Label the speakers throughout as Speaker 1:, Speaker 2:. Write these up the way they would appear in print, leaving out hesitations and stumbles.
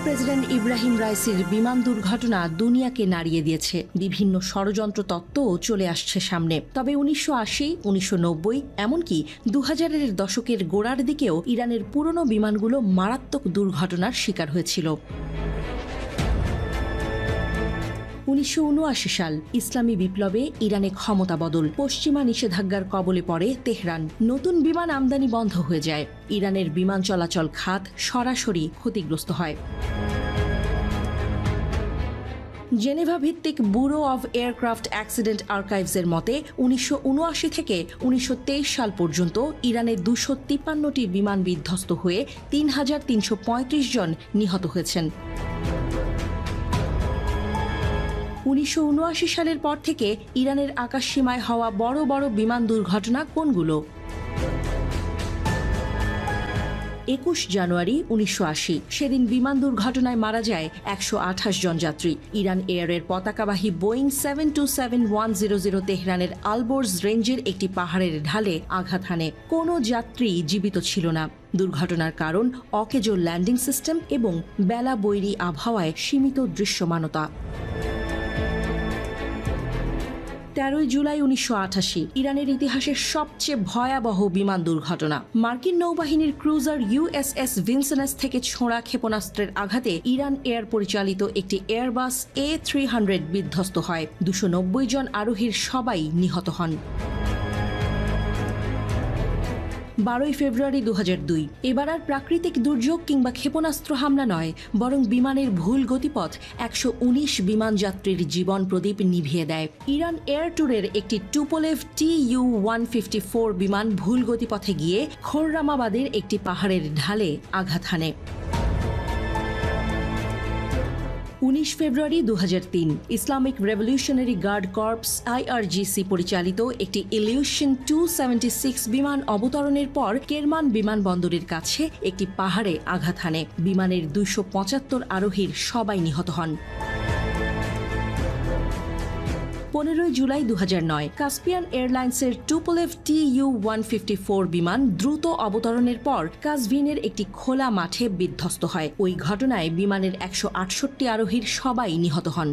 Speaker 1: President Ibrahim রাইসির বিমান দুর্ঘটনা দুনিয়াকে নাড়িয়ে দিয়েছে। বিভিন্ন ষড়যন্ত্র তত্ত্বও চলে আসছে সামনে। তবে 1980, 1990 এমনকি 2000-এর দশকের গোড়ার দিকেও ইরানের পুরনো বিমানগুলো মারাত্মক দুর্ঘটনার শিকার হয়েছিল। 1979 সাল ইসলামী বিপ্লবে ইরানে ক্ষমতা বদল, পশ্চিমা নিষেধাজ্ঞার কবলে পড়ে তেহরান। নতুন বিমান আমদানি বন্ধ হয়ে যায়। ইরানের বিমান চলাচল খাত সরাসরি ক্ষতিগ্রস্ত হয়। জেনেভা ভিত্তিক ব্যুরো অব এয়ারক্রাফট অ্যাক্সিডেন্ট আর্কাইভসের মতে 1979 থেকে 1923 সাল পর্যন্ত ইরানে 253টি বিমান বিধ্বস্ত হয়ে 3335 জন নিহত হয়েছেন। 1979 সালের পর থেকে ইরানের আকাশসীমায় হওয়া বড় বড় বিমান দুর্ঘটনা কোনগুলো? 21 জানুয়ারি 1980 সেদিন বিমান দুর্ঘটনায় মারা যায় 128 জন যাত্রী। ইরান এয়ারের পতাকাবাহী বোয়িং 727-100 তেহরানের আলবোর্জ রেঞ্জের একটি পাহাড়ের ঢালে আঘাত হানে। কোনো যাত্রী জীবিত ছিল না। দুর্ঘটনার কারণ অকেজো ল্যান্ডিং সিস্টেম এবং বেলা বৈরী আবহাওয়ায় সীমিত দৃশ্যমানতা। 13 জুলাই 1988 ইরানের ইতিহাসের সবচেয়ে ভয়াবহ বিমান দুর্ঘটনা। মার্কিন নৌবাহিনীর ক্রুজার USS ভিনসেনাস থেকে ছোঁড়া ক্ষেপণাস্ত্রের আঘাতে ইরান এয়ার পরিচালিত একটি এয়ারবাস A300 বিধ্বস্ত হয়। 290 জন আরোহীর সবাই নিহত হন। 12 ফেব্রুয়ারি 2002 এবার আর প্রাকৃতিক দুর্যোগ কিংবা ক্ষেপণাস্ত্র হামলা নয়, বরং বিমানের ভুল গতিপথ 119 বিমান যাত্রীর জীবন প্রদীপ নিভিয়ে দেয়। ইরান এয়ার ট্যুরের একটি টুপোলেভ Tu-154 বিমান ভুল গতিপথে গিয়ে খোররামাবাদের একটি পাহাড়ের ঢালে আঘাত হানে। 19 ফেব্রুয়ারি 2003 Islamic revolutionary guard corps IRGC পরিচালিত একটি ইলিউশন 276 বিমান অবতরণের পর কেরমান বিমানবন্দরের কাছে একটি পাহাড়ে আঘাত হানে। বিমানের 275 আরোহীর সবাই নিহত হন। 15 জুলাই 2009 কাস্পিয়ান এয়ারলাইন্সের টুপোলেভ Tu-154 বিমান দ্রুত অবতরণের পর কাজভিনের একটি খোলা মাঠে বিধ্বস্ত হয়। ওই ঘটনায় বিমানের 168 আরোহীর সবাই নিহত হন।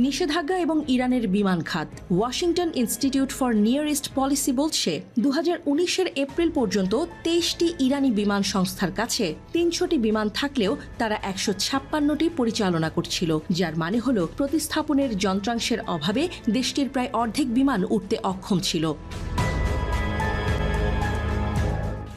Speaker 1: নিষেধাজ্ঞা এবং ইরানের বিমান খাত। Washington institute for near east policy বলছে 2019-এর এপ্রিল পর্যন্ত 23টি ইরানি বিমান সংস্থার কাছে 300টি বিমান থাকলেও তারা 156টি পরিচালনা করছিল, যার মানে হল প্রতিস্থাপনের যন্ত্রাংশের অভাবে দেশটির প্রায় অর্ধেক বিমান উঠতে অক্ষম ছিল।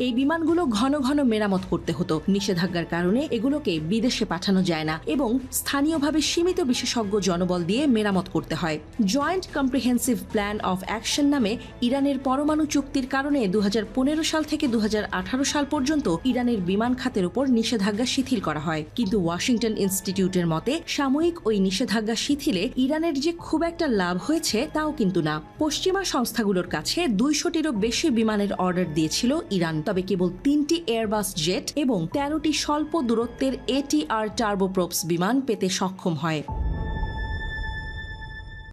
Speaker 1: এই বিমানগুলো ঘন ঘন মেরামত করতে হতো। নিষেধাজ্ঞার কারণে এগুলোকে বিদেশে পাঠানো যায় না এবং স্থানীয়ভাবে সীমিত বিশেষজ্ঞ জনবল দিয়ে মেরামত করতে হয়। Joint comprehensive plan of action নামে ইরানের পরমাণু চুক্তির কারণে 2015 সাল থেকে 2018 সাল পর্যন্ত ইরানের বিমান খাতের উপর নিষেধাজ্ঞা শিথিল করা হয়। কিন্তু ওয়াশিংটন ইনস্টিটিউটের মতে সাময়িক ওই নিষেধাজ্ঞা শিথিলে ইরানের যে খুব একটা লাভ হয়েছে তাও কিন্তু না। পশ্চিমা সংস্থাগুলোর কাছে 200টিরও বেশি বিমানের অর্ডার দিয়েছিল ইরান, তবে কেবল 3টি এয়ারবাস জেট এবং 13টি স্বল্প দূরত্বের ATR টার্বোপ্রপস বিমান পেতে সক্ষম হয়।